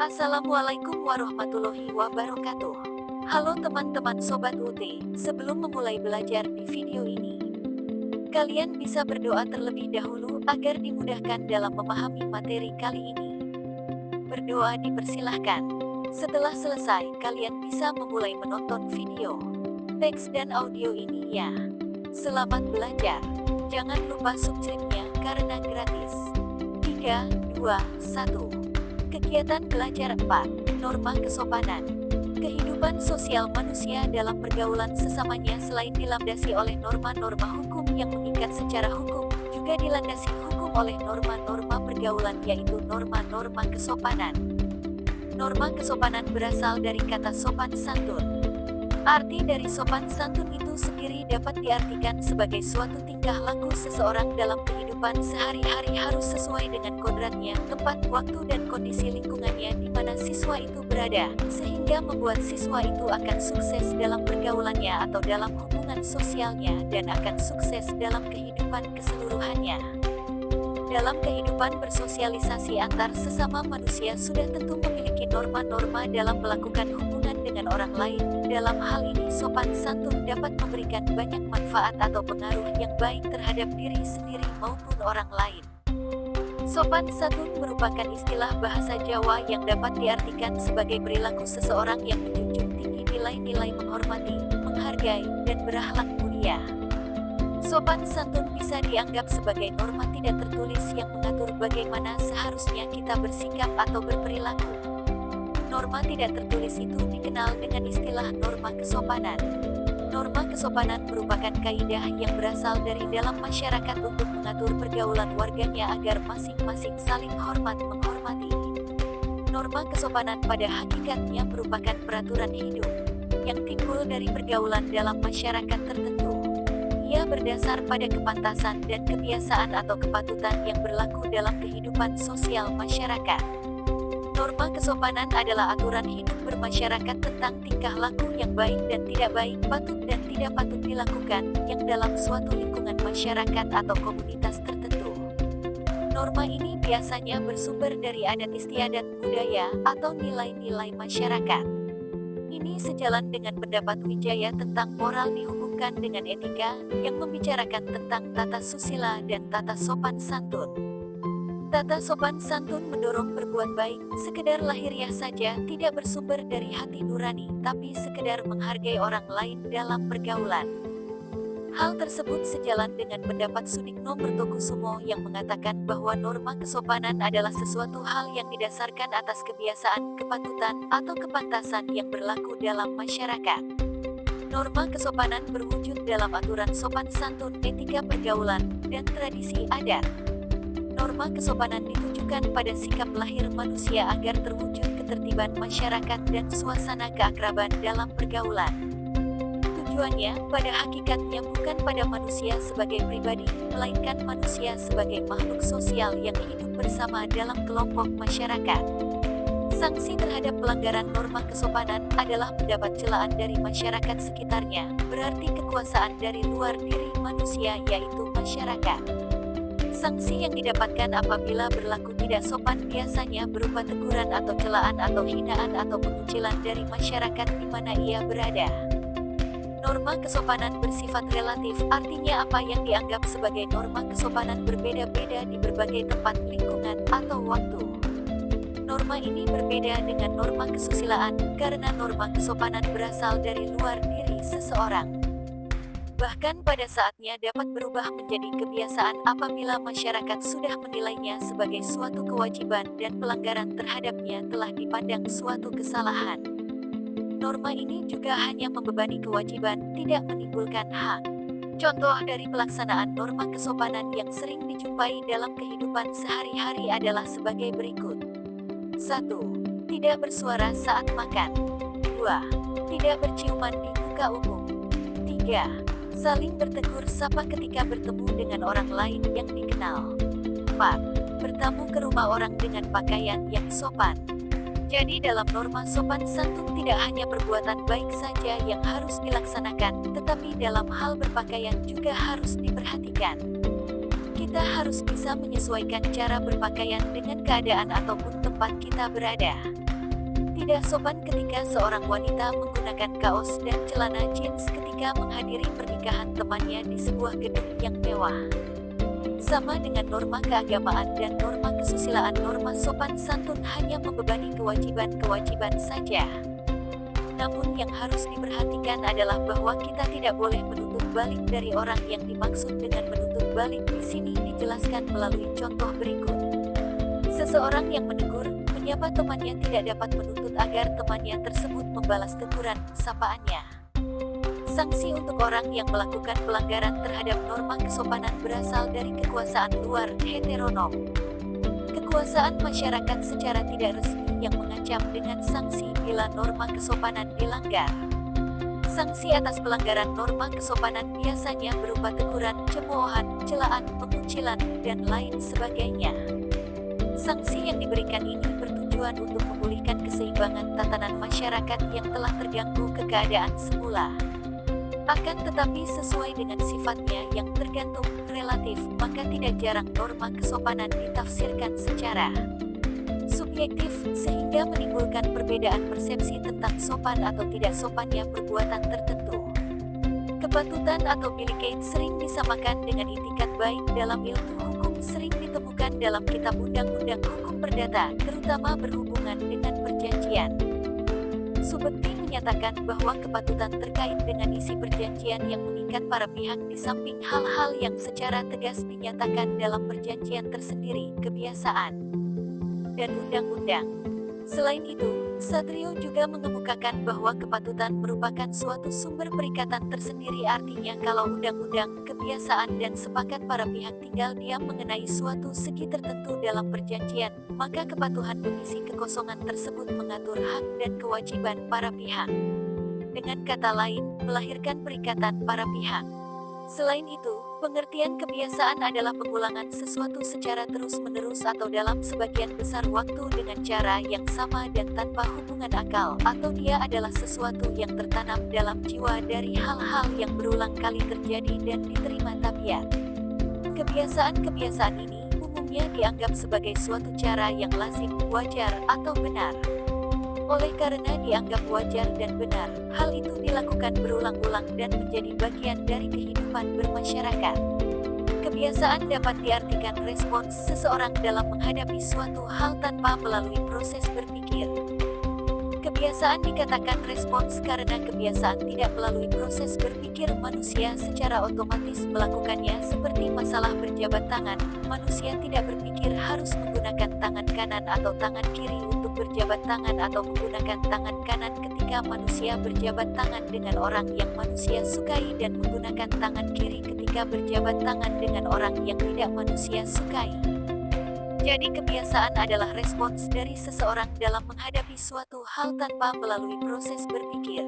Assalamualaikum warahmatullahi wabarakatuh. Halo teman-teman Sobat UT, sebelum memulai belajar di video ini, kalian bisa berdoa terlebih dahulu agar dimudahkan dalam memahami materi kali ini. Berdoa dipersilahkan. Setelah selesai, kalian bisa memulai menonton video, teks dan audio ini ya. Selamat belajar. Jangan lupa subscribe-nya karena gratis. 3, 2, 1. Kegiatan belajar 4. Norma kesopanan. Kehidupan sosial manusia dalam pergaulan sesamanya selain dilandasi oleh norma-norma hukum yang mengikat secara hukum, juga dilandasi hukum oleh norma-norma pergaulan yaitu norma-norma kesopanan. Norma kesopanan berasal dari kata sopan santun. Arti dari sopan santun itu sendiri dapat diartikan sebagai suatu tingkah laku seseorang dalam kehidupan sehari-hari harus sesuai dengan kodratnya, tempat, waktu, dan kondisi lingkungannya di mana siswa itu berada, sehingga membuat siswa itu akan sukses dalam pergaulannya atau dalam hubungan sosialnya dan akan sukses dalam kehidupan keseluruhannya. Dalam kehidupan bersosialisasi antar sesama manusia sudah tentu memiliki norma-norma dalam melakukan hubungan dengan orang lain. Dalam hal ini sopan santun dapat memberikan banyak manfaat atau pengaruh yang baik terhadap diri sendiri maupun orang lain. Sopan santun merupakan istilah bahasa Jawa yang dapat diartikan sebagai perilaku seseorang yang menjunjung tinggi nilai-nilai menghormati, menghargai, dan berakhlak mulia. Sopan santun bisa dianggap sebagai norma tidak tertulis yang mengatur bagaimana seharusnya kita bersikap atau berperilaku. Norma tidak tertulis itu dikenal dengan istilah norma kesopanan. Norma kesopanan merupakan kaidah yang berasal dari dalam masyarakat untuk mengatur pergaulan warganya agar masing-masing saling hormat menghormati. Norma kesopanan pada hakikatnya merupakan peraturan hidup yang timbul dari pergaulan dalam masyarakat tertentu. Ia berdasar pada kepantasan dan kebiasaan atau kepatutan yang berlaku dalam kehidupan sosial masyarakat. Norma kesopanan adalah aturan hidup bermasyarakat tentang tingkah laku yang baik dan tidak baik, patut dan tidak patut dilakukan, yang dalam suatu lingkungan masyarakat atau komunitas tertentu. Norma ini biasanya bersumber dari adat istiadat, budaya, atau nilai-nilai masyarakat. Ini sejalan dengan pendapat Wijaya tentang moral dihubungkan dengan etika, yang membicarakan tentang tata susila dan tata sopan santun. Tata sopan santun mendorong berbuat baik, sekedar lahiriah saja, tidak bersumber dari hati nurani, tapi sekedar menghargai orang lain dalam pergaulan. Hal tersebut sejalan dengan pendapat Sudikno Mertokusumo yang mengatakan bahwa norma kesopanan adalah sesuatu hal yang didasarkan atas kebiasaan, kepatutan, atau kepantasan yang berlaku dalam masyarakat. Norma kesopanan berwujud dalam aturan sopan santun, etika pergaulan, dan tradisi adat. Norma kesopanan ditujukan pada sikap lahir manusia agar terwujud ketertiban masyarakat dan suasana keakraban dalam pergaulan. Tujuannya, pada hakikatnya bukan pada manusia sebagai pribadi, melainkan manusia sebagai makhluk sosial yang hidup bersama dalam kelompok masyarakat. Sanksi terhadap pelanggaran norma kesopanan adalah mendapat celaan dari masyarakat sekitarnya, berarti kekuasaan dari luar diri manusia yaitu masyarakat. Sanksi yang didapatkan apabila berlaku tidak sopan biasanya berupa teguran atau celaan atau hinaan atau pengucilan dari masyarakat di mana ia berada. Norma kesopanan bersifat relatif, artinya apa yang dianggap sebagai norma kesopanan berbeda-beda di berbagai tempat, lingkungan, atau waktu. Norma ini berbeda dengan norma kesusilaan, karena norma kesopanan berasal dari luar diri seseorang. Bahkan pada saatnya dapat berubah menjadi kebiasaan apabila masyarakat sudah menilainya sebagai suatu kewajiban dan pelanggaran terhadapnya telah dipandang suatu kesalahan. Norma ini juga hanya membebani kewajiban, tidak menimbulkan hak. Contoh dari pelaksanaan norma kesopanan yang sering dijumpai dalam kehidupan sehari-hari adalah sebagai berikut. 1. Tidak bersuara saat makan. 2. Tidak berciuman di muka umum. 3. Saling bertegur sapa ketika bertemu dengan orang lain yang dikenal. 4. Bertamu ke rumah orang dengan pakaian yang sopan. Jadi dalam norma sopan santun tidak hanya perbuatan baik saja yang harus dilaksanakan, tetapi dalam hal berpakaian juga harus diperhatikan. Kita harus bisa menyesuaikan cara berpakaian dengan keadaan ataupun tempat kita berada. Tidak sopan ketika seorang wanita menggunakan kaos dan celana jeans ketika menghadiri pernikahan temannya di sebuah gedung yang mewah. Sama dengan norma keagamaan dan norma kesusilaan, norma sopan santun hanya membebani kewajiban-kewajiban saja. Namun yang harus diperhatikan adalah bahwa kita tidak boleh menuntut balik dari orang yang dimaksud dengan menuntut balik di sini dijelaskan melalui contoh berikut. Seseorang yang menegur, menyapa temannya tidak dapat menuntut agar temannya tersebut membalas teguran, sapaannya. Sanksi untuk orang yang melakukan pelanggaran terhadap norma kesopanan berasal dari kekuasaan luar heteronom. Kekuasaan masyarakat secara tidak resmi yang mengancam dengan sanksi bila norma kesopanan dilanggar. Sanksi atas pelanggaran norma kesopanan biasanya berupa teguran, cemoohan, celaan, pengucilan, dan lain sebagainya. Sanksi yang diberikan ini bertujuan untuk memulihkan keseimbangan tatanan masyarakat yang telah terganggu ke keadaan semula. Akan tetapi sesuai dengan sifatnya yang tergantung relatif, maka tidak jarang norma kesopanan ditafsirkan secara subjektif, sehingga menimbulkan perbedaan persepsi tentang sopan atau tidak sopannya perbuatan tertentu. Kepatutan atau bilikait sering disamakan dengan itikat baik dalam ilmu hukum, sering ditemukan dalam kitab undang-undang hukum perdata, terutama berhubungan dengan perjanjian. Subekti menyatakan bahwa kepatutan terkait dengan isi perjanjian yang mengikat para pihak di samping hal-hal yang secara tegas dinyatakan dalam perjanjian tersendiri, kebiasaan dan undang-undang. Selain itu, Satrio juga mengemukakan bahwa kepatutan merupakan suatu sumber perikatan tersendiri, artinya kalau undang-undang, kebiasaan dan sepakat para pihak tinggal diam mengenai suatu segi tertentu dalam perjanjian, maka kepatuhan mengisi kekosongan tersebut mengatur hak dan kewajiban para pihak. Dengan kata lain, melahirkan perikatan para pihak. Selain itu, pengertian kebiasaan adalah pengulangan sesuatu secara terus-menerus atau dalam sebagian besar waktu dengan cara yang sama dan tanpa hubungan akal, atau dia adalah sesuatu yang tertanam dalam jiwa dari hal-hal yang berulang kali terjadi dan diterima tabiat. Kebiasaan-kebiasaan ini umumnya dianggap sebagai suatu cara yang lazim, wajar, atau benar. Oleh karena dianggap wajar dan benar, hal itu dilakukan berulang-ulang dan menjadi bagian dari kehidupan bermasyarakat. Kebiasaan dapat diartikan respons seseorang dalam menghadapi suatu hal tanpa melalui proses berpikir. Kebiasaan dikatakan respons karena kebiasaan tidak melalui proses berpikir, manusia secara otomatis melakukannya, seperti masalah berjabat tangan. Manusia tidak berpikir harus menggunakan tangan kanan atau tangan kiri untuk berjabat tangan atau menggunakan tangan kanan ketika manusia berjabat tangan dengan orang yang manusia sukai dan menggunakan tangan kiri ketika berjabat tangan dengan orang yang tidak manusia sukai. Jadi kebiasaan adalah respons dari seseorang dalam menghadapi suatu hal tanpa melalui proses berpikir.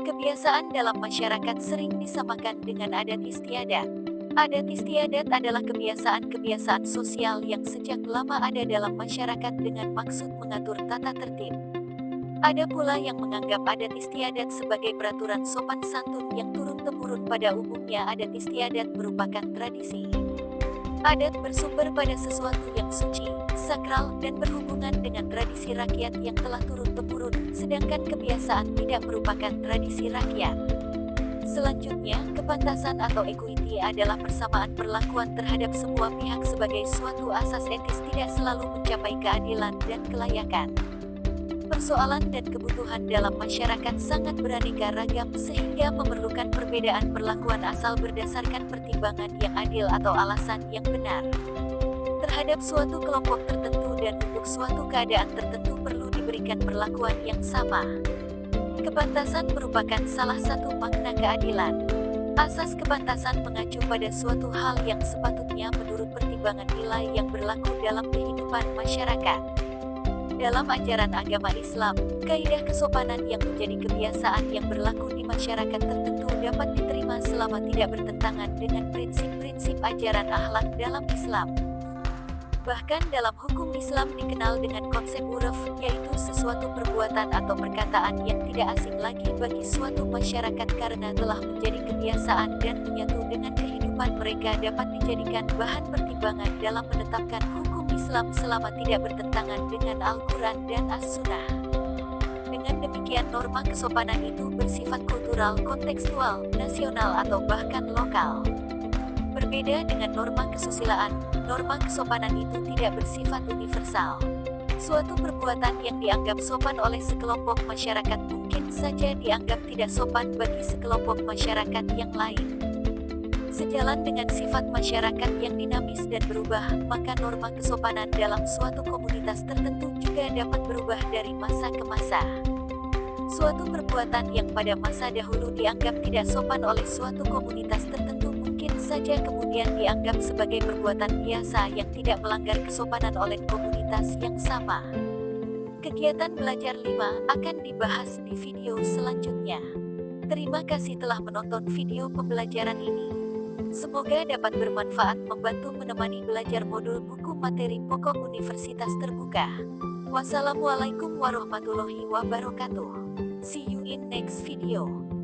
Kebiasaan dalam masyarakat sering disamakan dengan adat istiadat. Adat istiadat adalah kebiasaan-kebiasaan sosial yang sejak lama ada dalam masyarakat dengan maksud mengatur tata tertib. Ada pula yang menganggap adat istiadat sebagai peraturan sopan santun yang turun-temurun. Pada umumnya adat istiadat merupakan tradisi. Adat bersumber pada sesuatu yang suci, sakral, dan berhubungan dengan tradisi rakyat yang telah turun-temurun, sedangkan kebiasaan tidak merupakan tradisi rakyat. Selanjutnya, kepantasan atau equity adalah persamaan perlakuan terhadap semua pihak sebagai suatu asas etis, tidak selalu mencapai keadilan dan kelayakan. Persoalan dan kebutuhan dalam masyarakat sangat beraneka ragam sehingga memerlukan perbedaan perlakuan asal berdasarkan pertimbangan yang adil atau alasan yang benar. Terhadap suatu kelompok tertentu dan untuk suatu keadaan tertentu perlu diberikan perlakuan yang sama. Kepantasan merupakan salah satu makna keadilan. Asas kepantasan mengacu pada suatu hal yang sepatutnya menurut pertimbangan nilai yang berlaku dalam kehidupan masyarakat. Dalam ajaran agama Islam, kaidah kesopanan yang menjadi kebiasaan yang berlaku di masyarakat tertentu dapat diterima selama tidak bertentangan dengan prinsip-prinsip ajaran akhlak dalam Islam. Bahkan dalam hukum Islam dikenal dengan konsep uruf, yaitu sesuatu perbuatan atau perkataan yang tidak asing lagi bagi suatu masyarakat karena telah menjadi kebiasaan dan menyatu dengan kehidupan mereka, dapat dijadikan bahan pertimbangan dalam menetapkan hukum Islam selama tidak bertentangan dengan Al-Quran dan As-Sunnah. Dengan demikian norma kesopanan itu bersifat kultural, kontekstual, nasional atau bahkan lokal. Berbeda dengan norma kesusilaan, norma kesopanan itu tidak bersifat universal. Suatu perbuatan yang dianggap sopan oleh sekelompok masyarakat mungkin saja dianggap tidak sopan bagi sekelompok masyarakat yang lain. Sejalan dengan sifat masyarakat yang dinamis dan berubah, maka norma kesopanan dalam suatu komunitas tertentu juga dapat berubah dari masa ke masa. Suatu perbuatan yang pada masa dahulu dianggap tidak sopan oleh suatu komunitas tertentu mungkin saja kemudian dianggap sebagai perbuatan biasa yang tidak melanggar kesopanan oleh komunitas yang sama. Kegiatan belajar 5 akan dibahas di video selanjutnya. Terima kasih telah menonton video pembelajaran ini. Semoga dapat bermanfaat membantu menemani belajar modul buku materi pokok Universitas Terbuka. Wassalamualaikum warahmatullahi wabarakatuh. See you in next video.